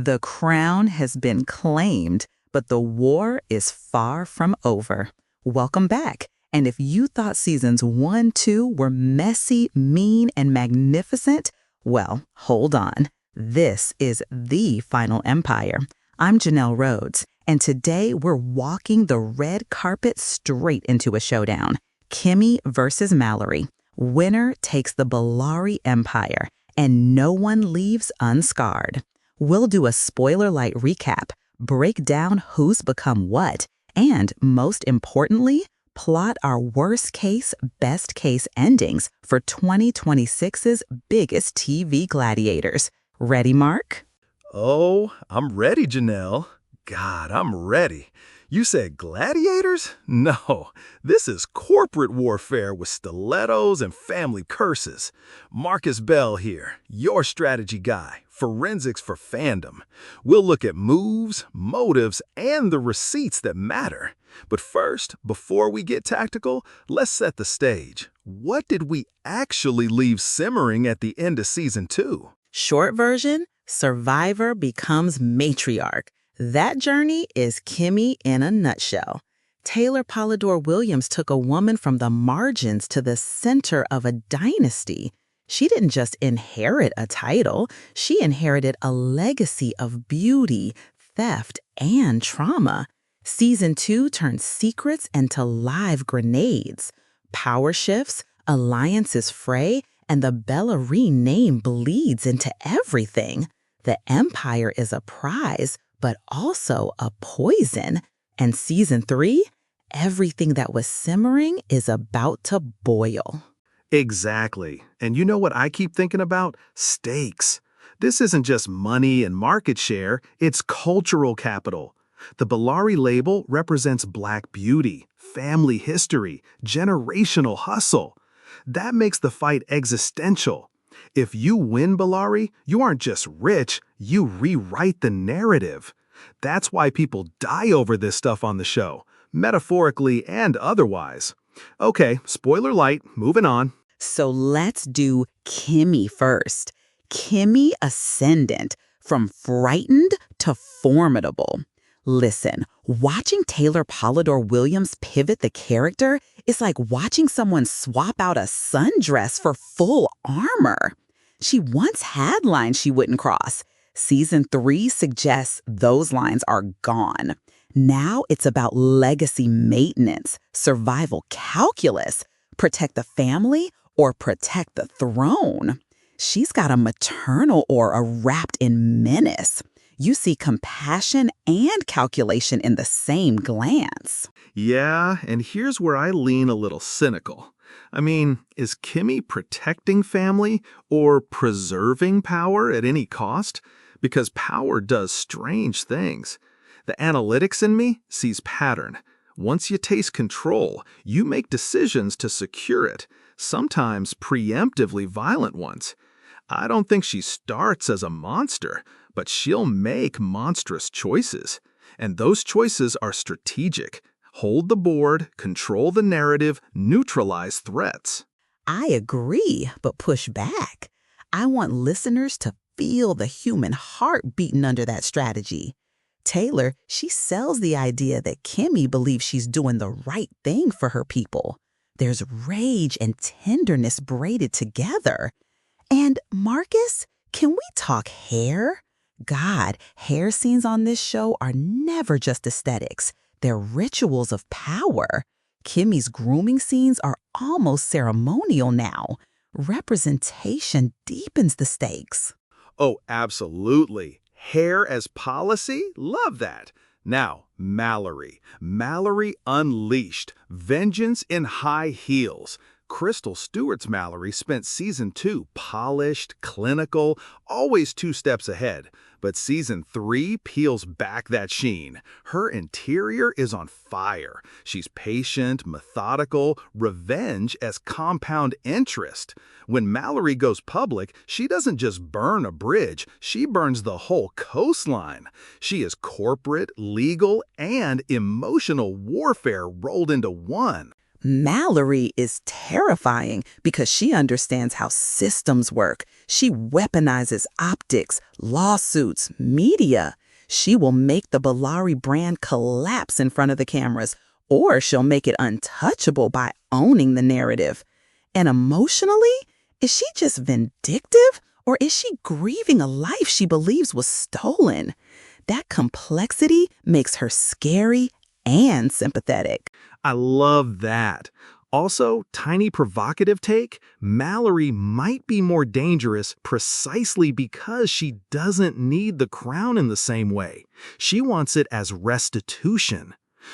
The crown has been claimed, but the war is far from over. Welcome back. And if you thought seasons 1, 2 were messy, mean, and magnificent, well, hold on. This is the Final Empire. I'm Janelle Rhodes, and today we're walking the red carpet straight into a showdown. Kimmy versus Mallory. Winner takes the Bellari Empire, and no one leaves unscarred. We'll do a spoiler-light recap, break down who's become what, and most importantly, plot our worst-case, best-case endings for 2026's biggest TV gladiators. Ready, Mark? Oh, I'm ready, Janelle. God, I'm ready. You said gladiators? No, this is corporate warfare with stilettos and family curses. Marcus Bell here, your strategy guy, forensics for fandom. We'll look at moves, motives, and the receipts that matter. But first, before we get tactical, let's set the stage. What did we actually leave simmering at the end of Season 2? Short version, Survivor becomes matriarch. That journey is Kimmy in a nutshell. Taylor Polidor Williams took a woman from the margins to the center of a dynasty. She didn't just inherit a title, she inherited a legacy of beauty, theft, and trauma. Season 2 turned secrets into live grenades. Power shifts, alliances fray, and the Bellari name bleeds into everything. The Empire is a prize, but also a poison. And Season 3, everything that was simmering is about to boil. Exactly. And you know what I keep thinking about? Stakes. This isn't just money and market share, it's cultural capital. The Bellari label represents Black beauty, family history, generational hustle. That makes the fight existential. If you win Bellari, you aren't just rich, you rewrite the narrative. That's why people die over this stuff on the show, metaphorically and otherwise. Okay, spoiler light, moving on. So let's do Kimmy first. Kimmy Ascendant, from frightened to formidable. Listen, watching Taylor Polidor Williams pivot the character is like watching someone swap out a sundress for full armor. She once had lines she wouldn't cross. Season 3 suggests those lines are gone. Now it's about legacy maintenance, survival calculus, protect the family or protect the throne. She's got a maternal aura wrapped in menace. You see compassion and calculation in the same glance. Yeah, and here's where I lean a little cynical. I mean, is Kimmy protecting family or preserving power at any cost? Because power does strange things. The analytics in me sees pattern. Once you taste control, you make decisions to secure it, sometimes preemptively violent ones. I don't think she starts as a monster, but she'll make monstrous choices. And those choices are strategic. Hold the board, control the narrative, neutralize threats. I agree, but push back. I want listeners to feel the human heart beating under that strategy. Taylor, she sells the idea that Kimmy believes she's doing the right thing for her people. There's rage and tenderness braided together. And Marcus, can we talk hair? God, hair scenes on this show are never just aesthetics. They're rituals of power. Kimmy's grooming scenes are almost ceremonial now. Representation deepens the stakes. Oh, absolutely. Hair as policy? Love that. Now, Mallory. Mallory Unleashed. Vengeance in high heels. Crystal Stewart's Mallory spent Season 2 polished, clinical, always 2 steps ahead. But Season 3 peels back that sheen. Her interior is on fire. She's patient, methodical, revenge as compound interest. When Mallory goes public, she doesn't just burn a bridge, she burns the whole coastline. She is corporate, legal, and emotional warfare rolled into one. Mallory is terrifying because she understands how systems work. She weaponizes optics, lawsuits, media. She will make the Bellari brand collapse in front of the cameras, or she'll make it untouchable by owning the narrative. And emotionally, is she just vindictive, or is she grieving a life she believes was stolen? That complexity makes her scary and sympathetic. I love that. Also, tiny provocative take, Mallory might be more dangerous precisely because she doesn't need the crown in the same way. She wants it as restitution.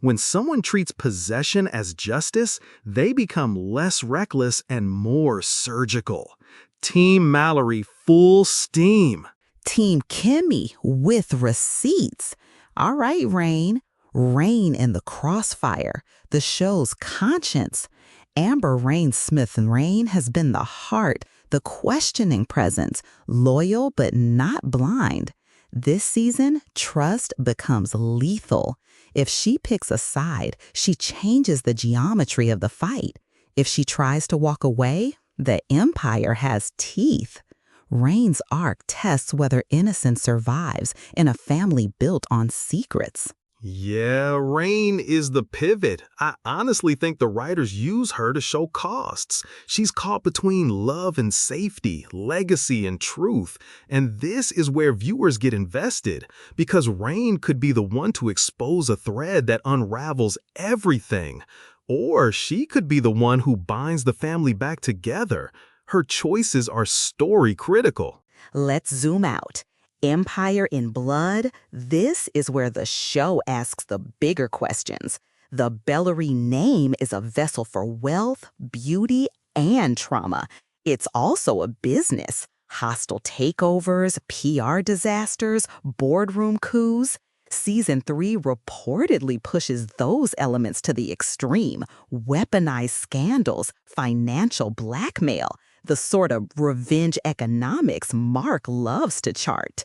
When someone treats possession as justice, they become less reckless and more surgical. Team Mallory full steam. Team Kimmy with receipts. All right, Rain. Rain in the Crossfire, the show's conscience. Amber Rain Smith Rain has been the heart, the questioning presence, loyal but not blind. This season, trust becomes lethal. If she picks a side, she changes the geometry of the fight. If she tries to walk away, the Empire has teeth. Rain's arc tests whether innocence survives in a family built on secrets. Yeah, Rain is the pivot. I honestly think the writers use her to show costs. She's caught between love and safety, legacy and truth. And this is where viewers get invested, because Rain could be the one to expose a thread that unravels everything. Or she could be the one who binds the family back together. Her choices are story critical. Let's zoom out. Empire in Blood, this is where the show asks the bigger questions. The Bellary name is a vessel for wealth, beauty, and trauma. It's also a business. Hostile takeovers, PR disasters, boardroom coups. Season 3 reportedly pushes those elements to the extreme. Weaponized scandals, financial blackmail, the sort of revenge economics Mark loves to chart.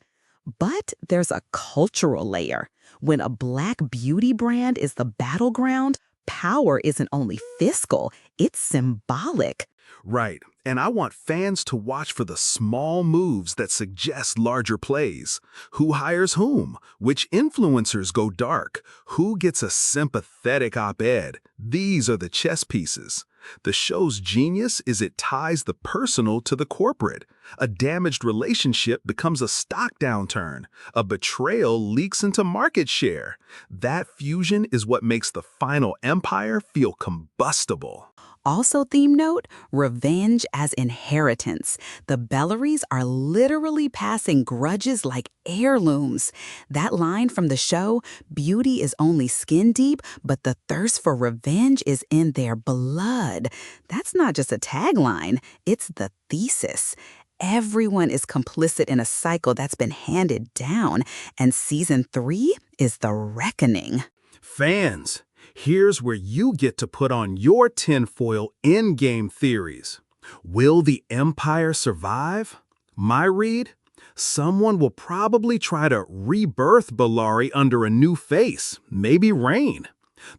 But there's a cultural layer. When a Black beauty brand is the battleground, power isn't only fiscal, it's symbolic. Right, and I want fans to watch for the small moves that suggest larger plays. Who hires whom? Which influencers go dark? Who gets a sympathetic op-ed? These are the chess pieces. The show's genius is it ties the personal to the corporate. A damaged relationship becomes a stock downturn. A betrayal leaks into market share. That fusion is what makes the final Empire feel combustible. Also, theme note, revenge as inheritance. The Bellarys are literally passing grudges like heirlooms. That line from the show, beauty is only skin deep, but the thirst for revenge is in their blood. That's not just a tagline, it's the thesis. Everyone is complicit in a cycle that's been handed down, and season 3 is the reckoning. Fans, here's where you get to put on your tinfoil endgame theories. Will the Empire survive? My read? Someone will probably try to rebirth Bellari under a new face, maybe Rain.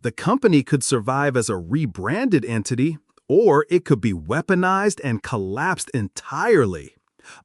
The company could survive as a rebranded entity, or it could be weaponized and collapsed entirely.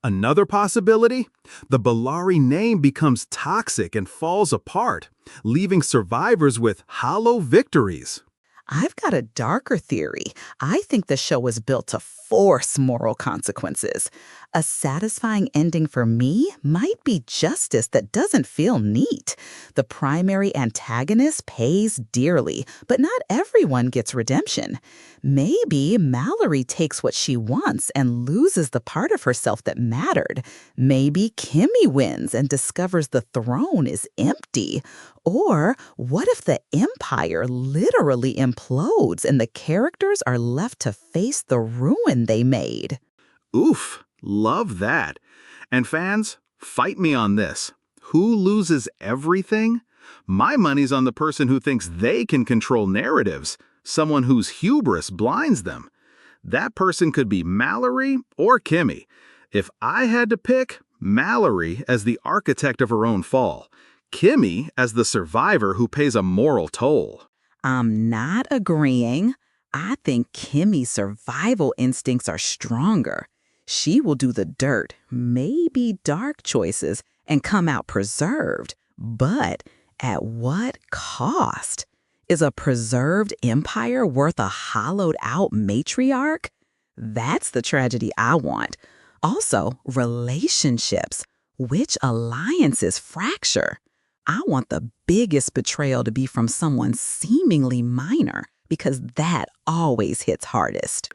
Another possibility? The Bellari name becomes toxic and falls apart, leaving survivors with hollow victories. I've got a darker theory. I think the show was built to force moral consequences. A satisfying ending for me might be justice that doesn't feel neat. The primary antagonist pays dearly, but not everyone gets redemption. Maybe Mallory takes what she wants and loses the part of herself that mattered. Maybe Kimmy wins and discovers the throne is empty. Or what if the Empire literally implodes and the characters are left to face the ruin they made? Oof, love that. And fans, fight me on this. Who loses everything? My money's on the person who thinks they can control narratives, someone whose hubris blinds them. That person could be Mallory or Kimmy. If I had to pick, Mallory as the architect of her own fall. Kimmy as the survivor who pays a moral toll. I'm not agreeing. I think Kimmy's survival instincts are stronger. She will do the dirt, maybe dark choices, and come out preserved. But at what cost? Is a preserved empire worth a hollowed-out matriarch? That's the tragedy I want. Also, relationships. Which alliances fracture? I want the biggest betrayal to be from someone seemingly minor, because that always hits hardest.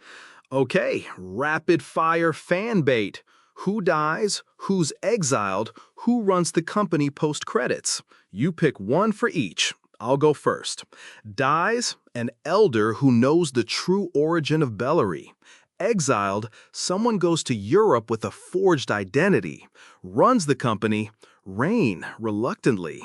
Okay, rapid fire fan bait. Who dies, who's exiled, who runs the company post-credits? You pick one for each. I'll go first. Dies, an elder who knows the true origin of Bellary. Exiled, someone goes to Europe with a forged identity. Runs the company, Rain, reluctantly.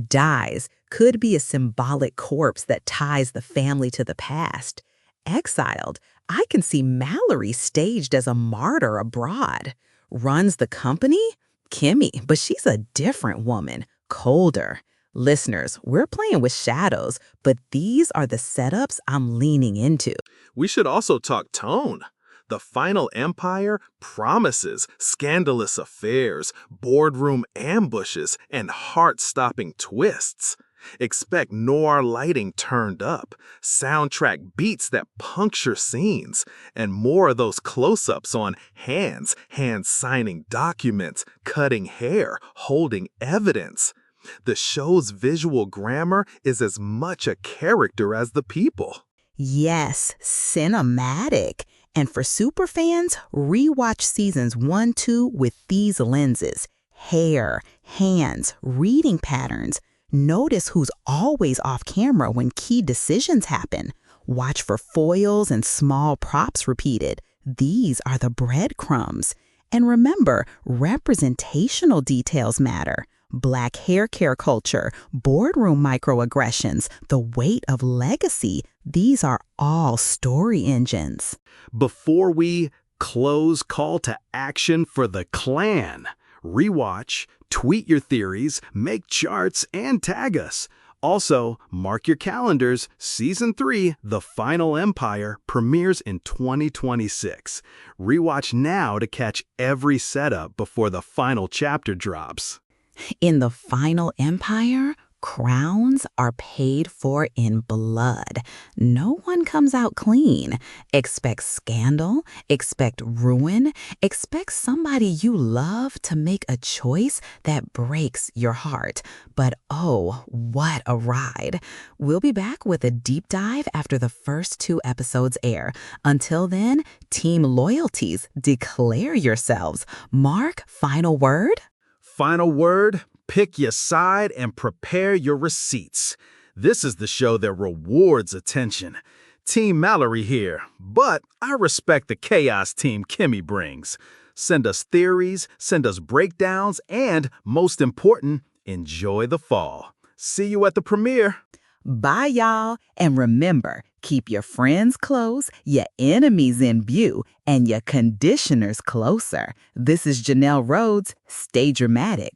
Dies could be a symbolic corpse that ties the family to the past. Exiled, I can see Mallory staged as a martyr abroad. Runs the company? Kimmy, but she's a different woman, colder. Listeners, we're playing with shadows, but these are the setups I'm leaning into. We should also talk tone. The final empire promises scandalous affairs, boardroom ambushes, and heart-stopping twists. Expect noir lighting turned up, soundtrack beats that puncture scenes, and more of those close-ups on hands signing documents, cutting hair, holding evidence. The show's visual grammar is as much a character as the people. Yes, cinematic. And for superfans, rewatch seasons 1, 2 with these lenses. Hair, hands, reading patterns. Notice who's always off camera when key decisions happen. Watch for foils and small props repeated. These are the breadcrumbs. And remember, representational details matter. Black hair care culture, boardroom microaggressions, the weight of legacy, these are all story engines. Before we close, call to action for the clan. Rewatch, tweet your theories, make charts, and tag us. Also, mark your calendars. Season 3, The Final Empire, premieres in 2026. Rewatch now to catch every setup before the final chapter drops. In The Final Empire, crowns are paid for in blood. No one comes out clean. Expect scandal, expect ruin, expect somebody you love to make a choice that breaks your heart. But oh, what a ride. We'll be back with a deep dive after the first 2 episodes air. Until then, team loyalties, declare yourselves. Mark, final word? Final word, pick your side and prepare your receipts. This is the show that rewards attention. Team Mallory here, but I respect the chaos team Kimmy brings. Send us theories, send us breakdowns, and, most important, enjoy the fall. See you at the premiere. Bye, y'all. And remember, keep your friends close, your enemies in view, and your conditioners closer. This is Janelle Rhodes. Stay dramatic.